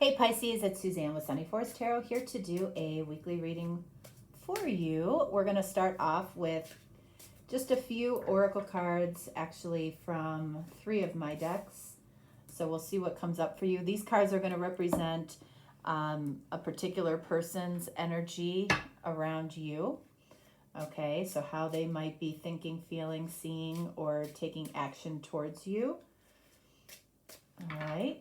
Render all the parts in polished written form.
Hey Pisces, it's Suzanne with Sunny Forest Tarot here to do a weekly reading for you. We're going to start off with just a few oracle cards, actually from 3 of my decks. So we'll see what comes up for you. These cards are going to represent a particular person's energy around you. Okay, so how they might be thinking, feeling, seeing, or taking action towards you. All right.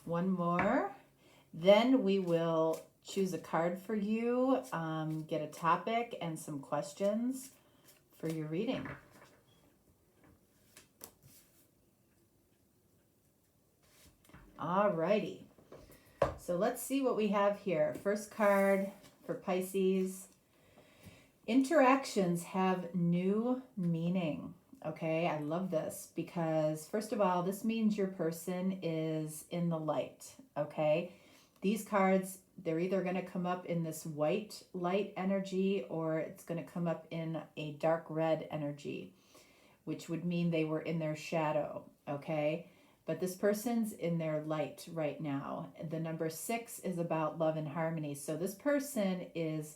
One more. Then we will choose a card for you, get a topic and some questions for your reading. Alrighty. So let's see what we have here. First card for Pisces. Interactions have new meaning. Okay, I love this because first of all, this means your person is in the light. Okay, these cards, they're either going to come up in this white light energy or it's going to come up in a dark red energy, which would mean they were in their shadow. Okay, but this person's in their light right now. The number 6 is about love and harmony. So this person is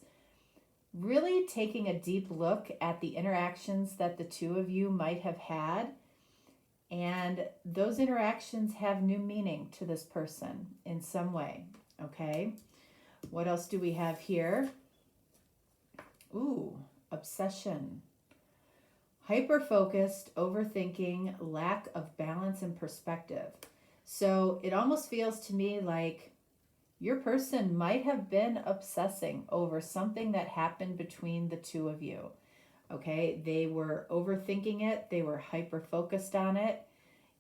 really taking a deep look at the interactions that the two of you might have had. And those interactions have new meaning to this person in some way. Okay. What else do we have here? Ooh, obsession. Hyper-focused, overthinking, lack of balance and perspective. So it almost feels to me like your person might have been obsessing over something that happened between the two of you. Okay, they were overthinking it. They were hyper-focused on it.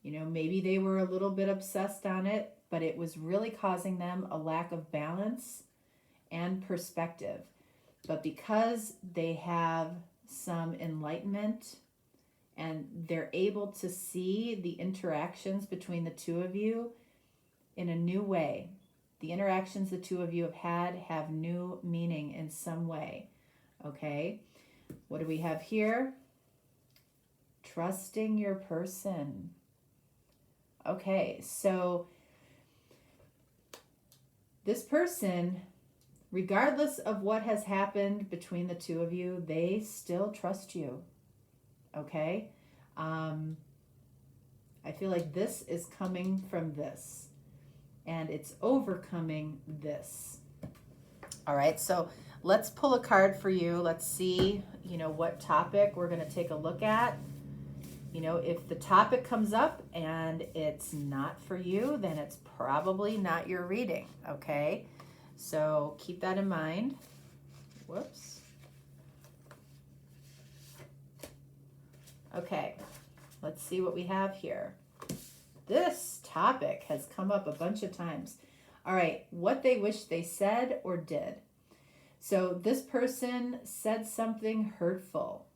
You know, maybe they were a little bit obsessed on it, but it was really causing them a lack of balance and perspective. But because they have some enlightenment and they're able to see the interactions between the two of you in a new way. The interactions the two of you have had have new meaning in some way. Okay, what do we have here? Trusting your person. Okay, so this person, regardless of what has happened between the two of you, they still trust you. Okay, I feel like this is coming from this. And it's overcoming this. All right, so let's pull a card for you. Let's see, what topic we're going to take a look at. If the topic comes up and it's not for you, then it's probably not your reading, okay? So keep that in mind. Whoops. Okay, let's see what we have here. This topic has come up a bunch of times. All right, what they wish they said or did. So this person said something hurtful.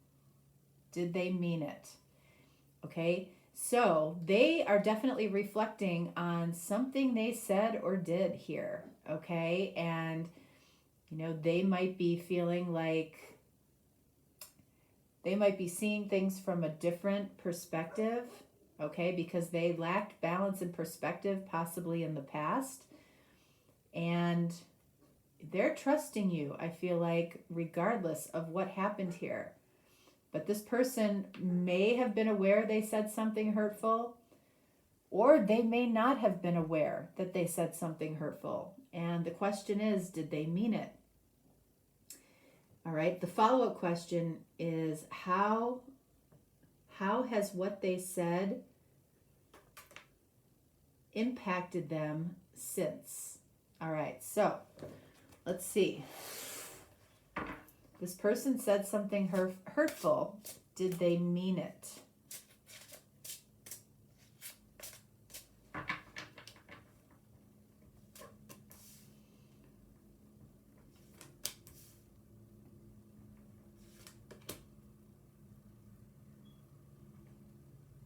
Did they mean it? Okay, so they are definitely reflecting on something they said or did here. Okay, and they might be feeling like they might be seeing things from a different perspective. Okay, because they lacked balance and perspective possibly in the past. And they're trusting you, I feel like, regardless of what happened here. But this person may have been aware they said something hurtful, or they may not have been aware that they said something hurtful. And the question is, did they mean it? All right, the follow-up question is, how has what they said impacted them since? All right, so let's see. This person said something hurtful. Did they mean it?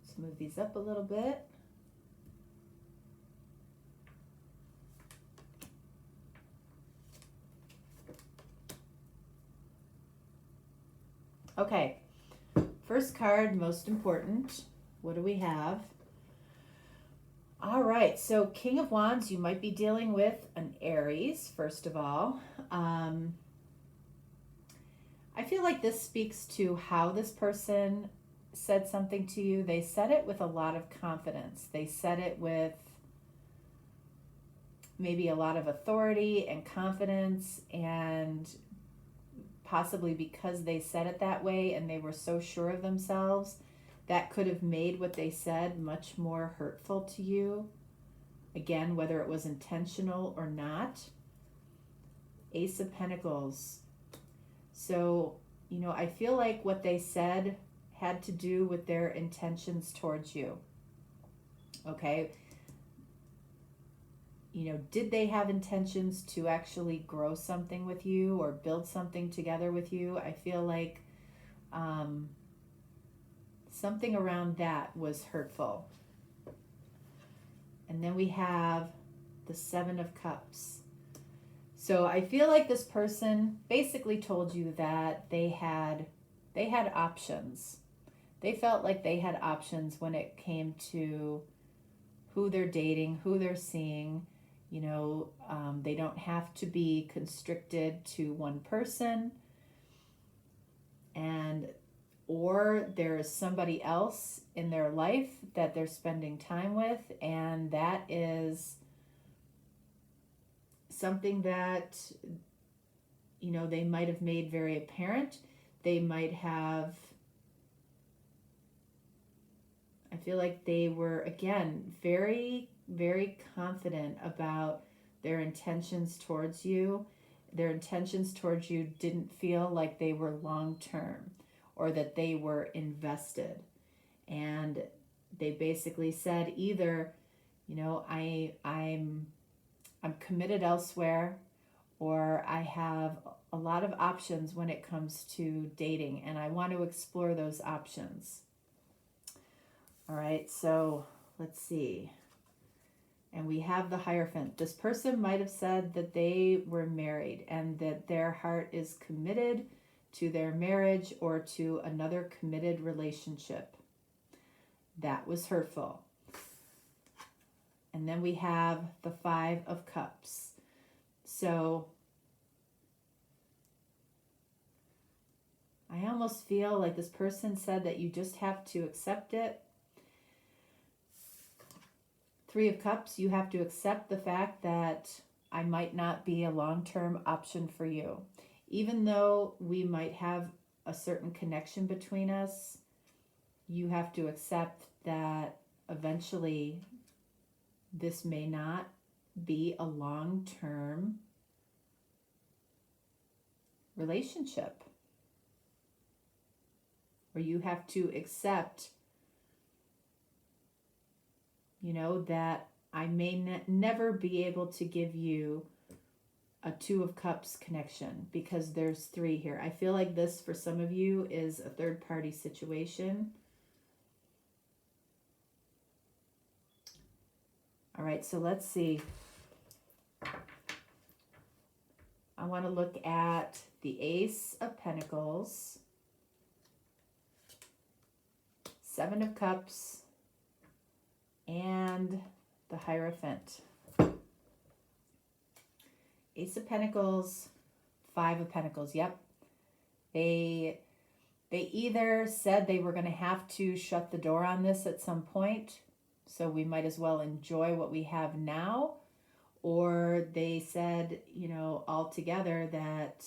Let's move these up a little bit. Okay, first card, most important. What do we have? All right, so King of Wands, you might be dealing with an Aries, first of all. I feel like this speaks to how this person said something to you. They said it with a lot of confidence. They said it with maybe a lot of authority and confidence, and possibly because they said it that way and they were so sure of themselves, that could have made what they said much more hurtful to you. Again, whether it was intentional or not. Ace of Pentacles. So, you know, I feel like what they said had to do with their intentions towards you. Okay. You know, did they have intentions to actually grow something with you or build something together with you? I feel like something around that was hurtful. And then we have the Seven of Cups. So I feel like this person basically told you that they had options. They felt like they had options when it came to who they're dating, who they're seeing. You know, they don't have to be constricted to one person, or there's somebody else in their life that they're spending time with, and that is something that, you know, they might have made very apparent. They might have, I feel like they were, again, very, very confident about their intentions towards you. Their intentions towards you didn't feel like they were long-term or that they were invested. And they basically said either, you know, I'm committed elsewhere, or I have a lot of options when it comes to dating, and I want to explore those options. All right, so let's see. And we have the Hierophant. This person might have said that they were married and that their heart is committed to their marriage or to another committed relationship. That was hurtful. And then we have the Five of Cups. So I almost feel like this person said that you just have to accept it. Three of Cups, you have to accept the fact that I might not be a long-term option for you. Even though we might have a certain connection between us, you have to accept that eventually this may not be a long-term relationship. Or you have to accept, you know, that I may never be able to give you a Two of Cups connection because there's three here. I feel like this, for some of you, is a third-party situation. All right, so let's see. I want to look at the Ace of Pentacles, Seven of Cups, and the Hierophant. Ace of Pentacles, Five of Pentacles. Yep. They either said they were going to have to shut the door on this at some point, so we might as well enjoy what we have now, or they said, you know, altogether that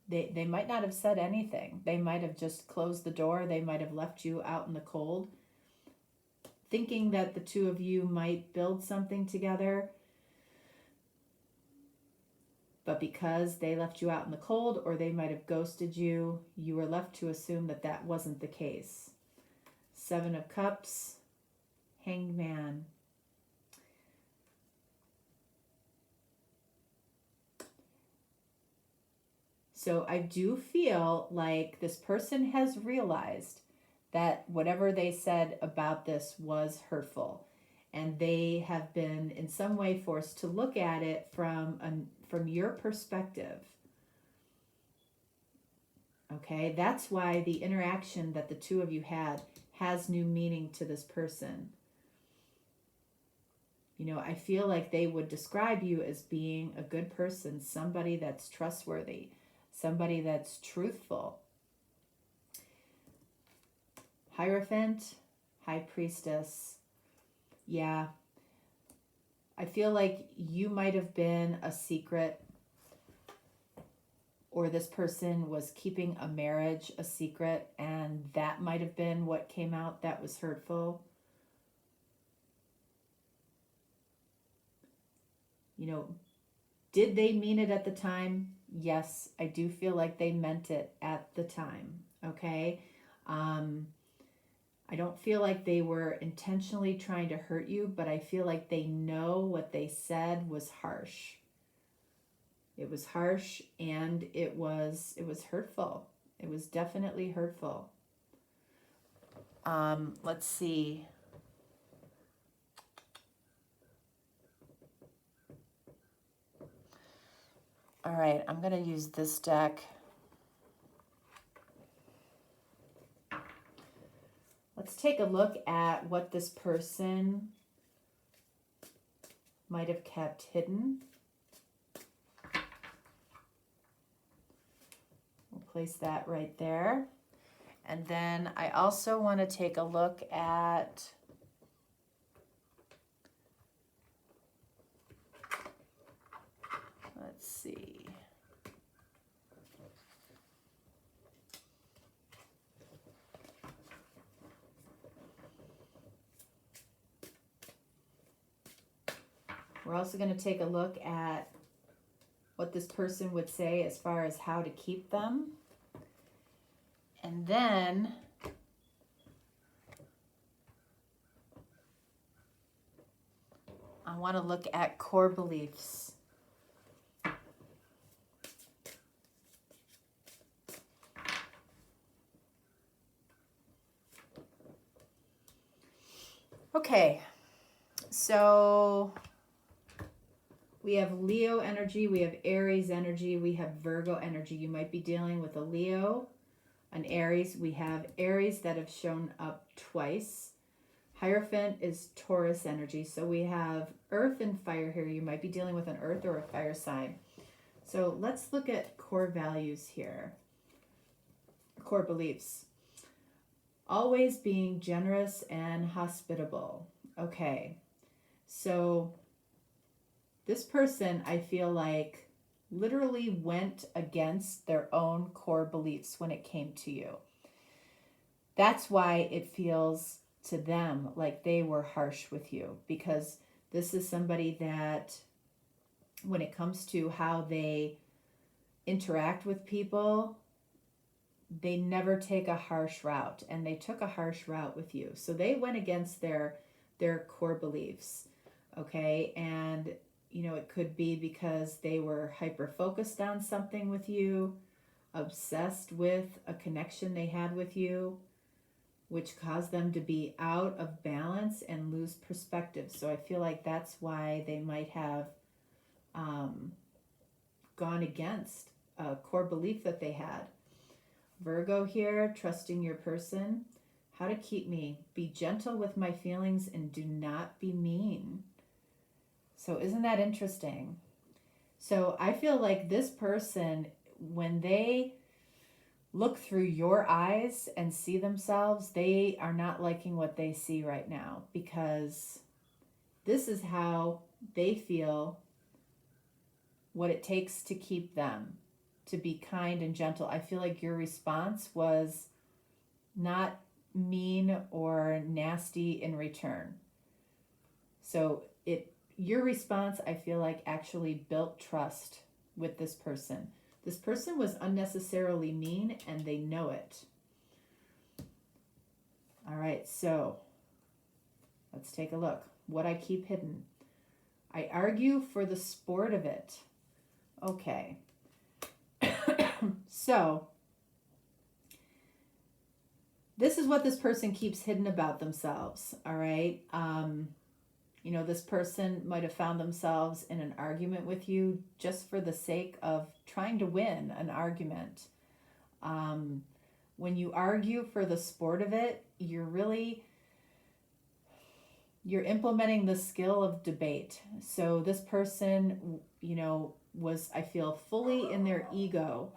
they might not have said anything. They might have just closed the door. They might have left you out in the cold, thinking that the two of you might build something together. But because they left you out in the cold, or they might have ghosted you, you were left to assume that that wasn't the case. Seven of Cups, Hangman. So I do feel like this person has realized that whatever they said about this was hurtful, and they have been in some way forced to look at it from your perspective. Okay, that's why the interaction that the two of you had has new meaning to this person. You know, I feel like they would describe you as being a good person, somebody that's trustworthy, somebody that's truthful. Hierophant, High Priestess. Yeah. I feel like you might have been a secret, or this person was keeping a marriage a secret, and that might have been what came out that was hurtful. You know, did they mean it at the time? Yes, I do feel like they meant it at the time, okay? I don't feel like they were intentionally trying to hurt you, but I feel like they know what they said was harsh. It was harsh, and it was hurtful. It was definitely hurtful. Let's see. All right, I'm going to use this deck. Let's take a look at what this person might have kept hidden. We'll place that right there. And then I also want to take a look at let's see. We're also going to take a look at what this person would say as far as how to keep them. And then I want to look at core beliefs. Okay, so we have Leo energy, we have Aries energy, we have Virgo energy. You might be dealing with a Leo, an Aries. We have Aries that have shown up twice. Hierophant is Taurus energy. So we have earth and fire here. You might be dealing with an earth or a fire sign. So let's look at core values here. Core beliefs. Always being generous and hospitable. Okay. So this person, I feel like, literally went against their own core beliefs when it came to you. That's why it feels to them like they were harsh with you, because this is somebody that, when it comes to how they interact with people, they never take a harsh route, and they took a harsh route with you. So they went against their core beliefs, okay? And you know, it could be because they were hyper-focused on something with you, obsessed with a connection they had with you, which caused them to be out of balance and lose perspective. So I feel like that's why they might have gone against a core belief that they had. Virgo here, trusting your person. How to keep me. Be gentle with my feelings and do not be mean. So isn't that interesting? So I feel like this person, when they look through your eyes and see themselves, they are not liking what they see right now, because this is how they feel what it takes to keep them, to be kind and gentle. I feel like your response was not mean or nasty in return. So your response, I feel like, actually built trust with this person. This person was unnecessarily mean, and they know it. All right, so let's take a look. What I keep hidden. I argue for the sport of it. Okay. So this is what this person keeps hidden about themselves, all right? You know, this person might have found themselves in an argument with you just for the sake of trying to win an argument. when you argue for the sport of it, you're implementing the skill of debate. So this person, was, I feel, fully in their ego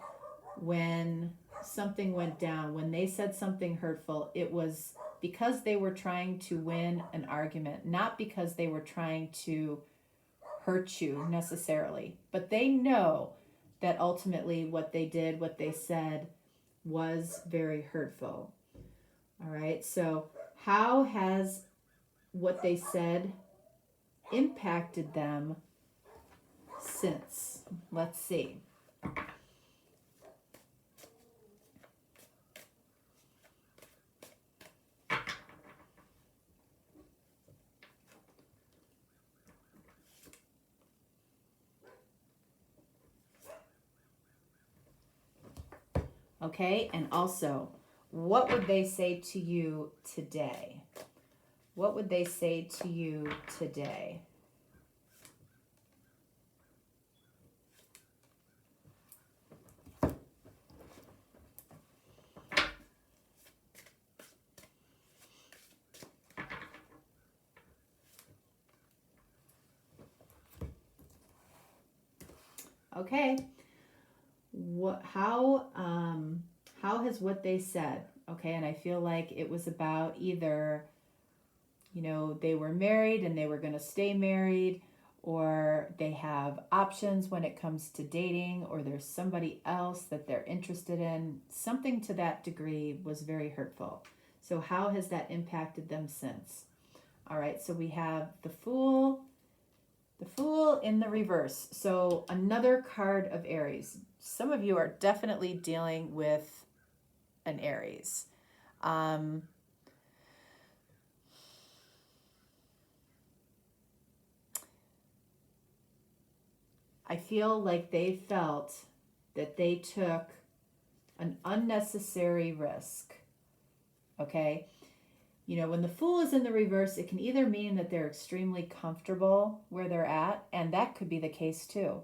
when something went down, when they said something hurtful. It was because they were trying to win an argument, not because they were trying to hurt you necessarily. But they know that ultimately what they did, what they said, was very hurtful. All right, so how has what they said impacted them since? Let's see. Okay, and also, what would they say to you today? What would they say to you today? Okay. How has what they said? Okay, and I feel like it was about either, they were married and they were going to stay married, or they have options when it comes to dating, or there's somebody else that they're interested in. Something to that degree was very hurtful. So how has that impacted them since? All right, so we have the Fool in the reverse. So another card of Aries. Some of you are definitely dealing with an Aries. I feel like they felt that they took an unnecessary risk. Okay? When the Fool is in the reverse, it can either mean that they're extremely comfortable where they're at, and that could be the case too.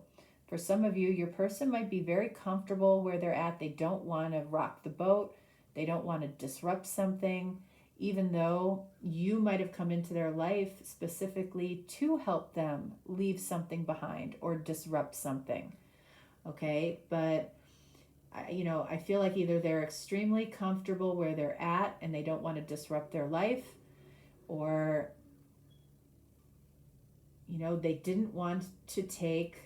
For some of you, your person might be very comfortable where they're at. They don't want to rock the boat. They don't want to disrupt something, even though you might have come into their life specifically to help them leave something behind or disrupt something. Okay, but I feel like either they're extremely comfortable where they're at and they don't want to disrupt their life, or they didn't want to take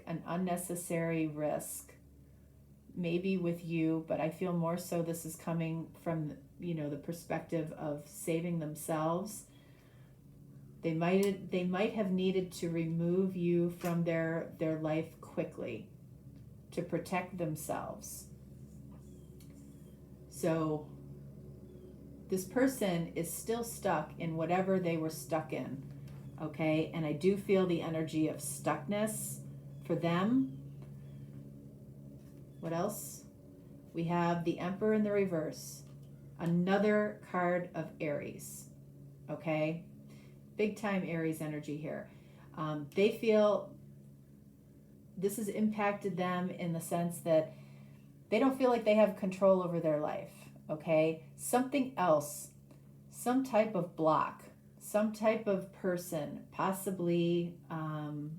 an unnecessary risk, maybe with you, but I feel more so this is coming from the perspective of saving themselves. They might have needed to remove you from their life quickly to protect themselves. So this person is still stuck in whatever they were stuck in, okay? And I do feel the energy of stuckness for them. What else? We have the Emperor in the reverse, another card of Aries, okay? Big time Aries energy here. They feel this has impacted them in the sense that they don't feel like they have control over their life, okay? Something else, some type of block, some type of person, possibly an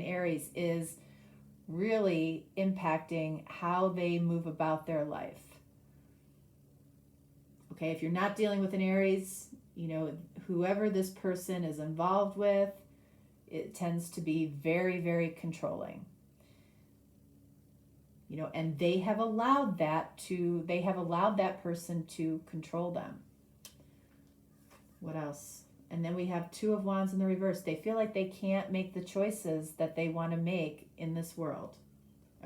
Aries, is really impacting how they move about their life. Okay, if you're not dealing with an Aries, whoever this person is involved with, it tends to be very, very controlling. And they have allowed that person to control them. What else? And then we have Two of Wands in the reverse. They feel like they can't make the choices that they want to make in this world.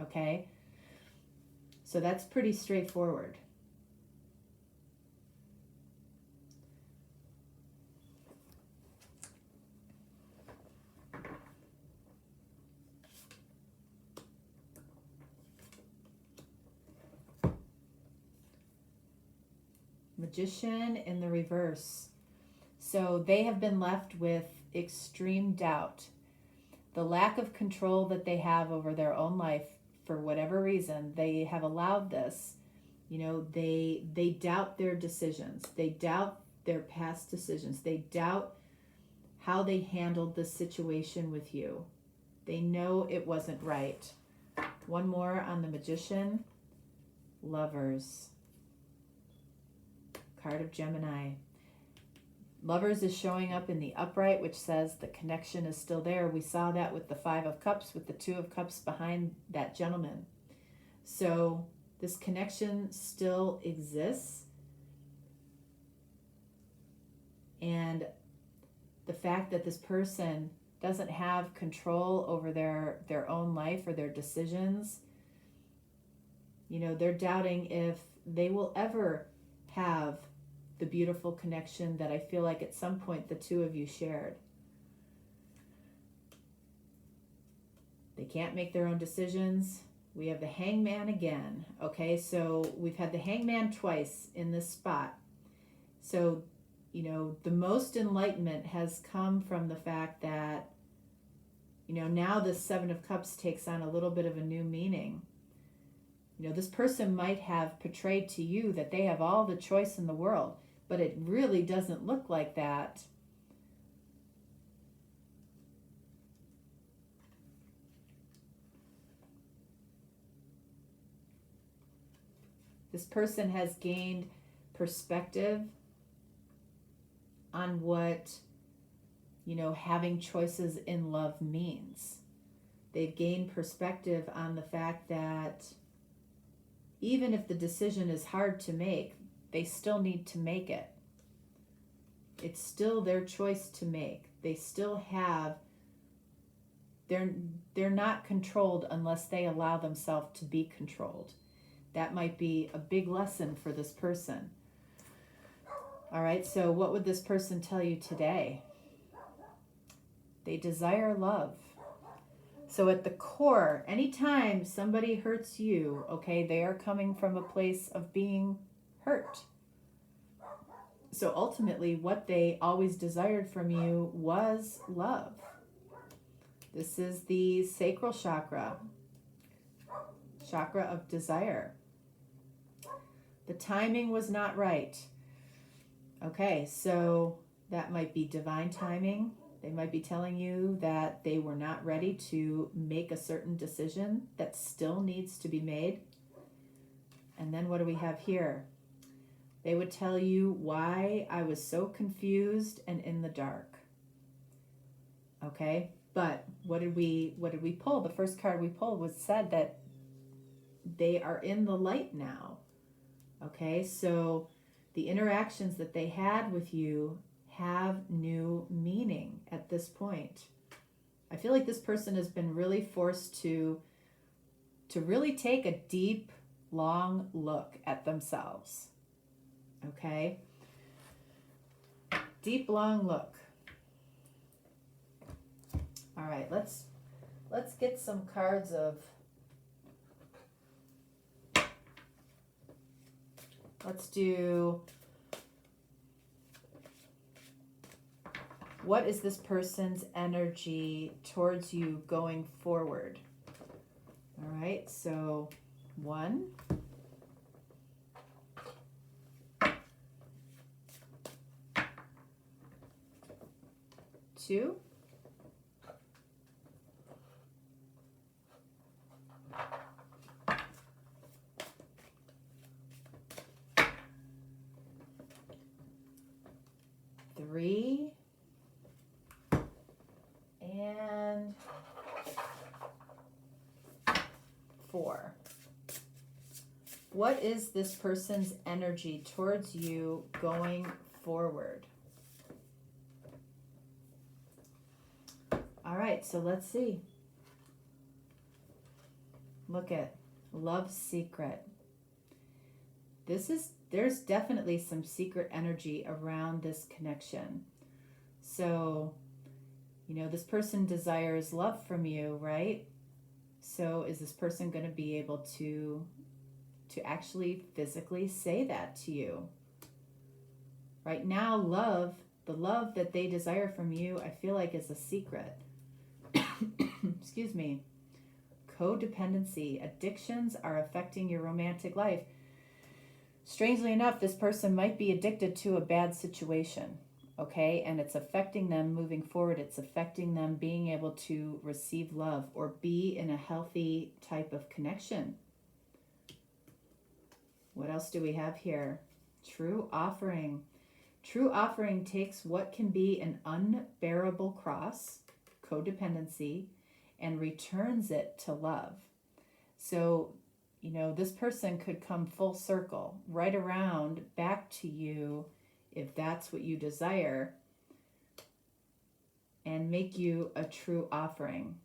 Okay? So that's pretty straightforward. Magician in the reverse. So they have been left with extreme doubt. The lack of control that they have over their own life for whatever reason, they have allowed this. You know, they doubt their decisions. They doubt their past decisions. They doubt how they handled the situation with you. They know it wasn't right. One more on the Magician. Lovers. Card of Gemini. Lovers is showing up in the upright, which says the connection is still there. We saw that with the Five of Cups, with the Two of Cups behind that gentleman. So this connection still exists. And the fact that this person doesn't have control over their own life or their decisions, you know, they're doubting if they will ever have the beautiful connection that I feel like at some point the two of you shared. They can't make their own decisions. We have the Hangman again. Okay, so we've had the Hangman twice in this spot. So, you know, the most enlightenment has come from the fact that, you know, now the Seven of Cups takes on a little bit of a new meaning. You know, this person might have portrayed to you that they have all the choice in the world, but it really doesn't look like that. This person has gained perspective on what, you know, having choices in love means. They've gained perspective on the fact that even if the decision is hard to make, they still need to make it. It's still their choice to make. They still have, they're not controlled unless they allow themselves to be controlled. That might be a big lesson for this person. All right, so what would this person tell you today? They desire love. So at the core, anytime somebody hurts you, okay, they are coming from a place of being hurt. So ultimately, what they always desired from you was love. This is the sacral chakra, chakra of desire. The timing was not right. Okay, so that might be divine timing. They might be telling you that they were not ready to make a certain decision that still needs to be made. And then what do we have here? They would tell you why I was so confused and in the dark. Okay, but what did we pull? The first card we pulled was said that they are in the light now. Okay, so the interactions that they had with you have new meaning at this point. I feel like this person has been really forced to really take a deep, long look at themselves. Okay? Deep, long look. All right, let's get some cards of, let's do, what is this person's energy towards you going forward? All right, so 1, 2, 3, and 4. What is this person's energy towards you going forward? All right, so let's see. Look at love secret. There's definitely some secret energy around this connection. So, you know, this person desires love from you, right? So is this person going to be able to actually physically say that to you? Right now, the love that they desire from you, I feel like is a secret. Excuse me. codependency. Addictions are affecting your romantic life. Strangely enough, this person might be addicted to a bad situation, okay? And it's affecting them moving forward. It's affecting them being able to receive love or be in a healthy type of connection. What else do we have here? True offering. True offering takes what can be an unbearable cross, codependency, and returns it to love. So, you know, this person could come full circle, right around back to you if that's what you desire, and make you a true offering.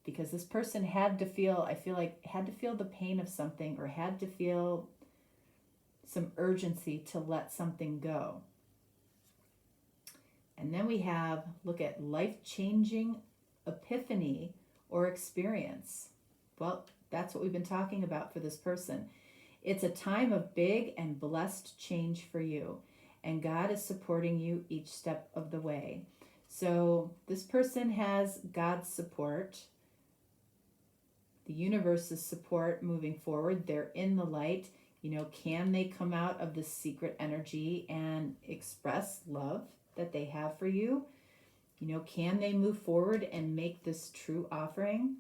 Because this person had to feel, I feel like, had to feel the pain of something, or had to feel some urgency to let something go. And then we have, look at life-changing epiphany or experience. Well, that's what we've been talking about for this person. It's a time of big and blessed change for you, and God is supporting you each step of the way. So this person has God's support, the universe's support moving forward. They're in the light. You know, can they come out of the secret energy and express love that they have for you? You know, can they move forward and make this true offering?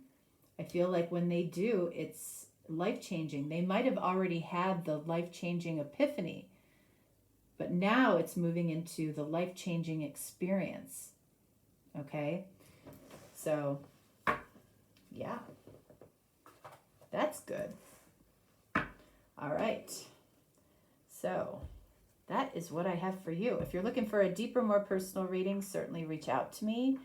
I feel like when they do, it's life-changing. They might have already had the life-changing epiphany, but now it's moving into the life-changing experience. Okay? So, yeah. That's good. All right. So, that is what I have for you. If you're looking for a deeper, more personal reading, certainly reach out to me.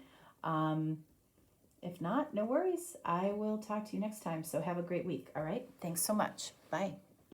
If not, no worries. I will talk to you next time. So have a great week. All right. Thanks so much. Bye.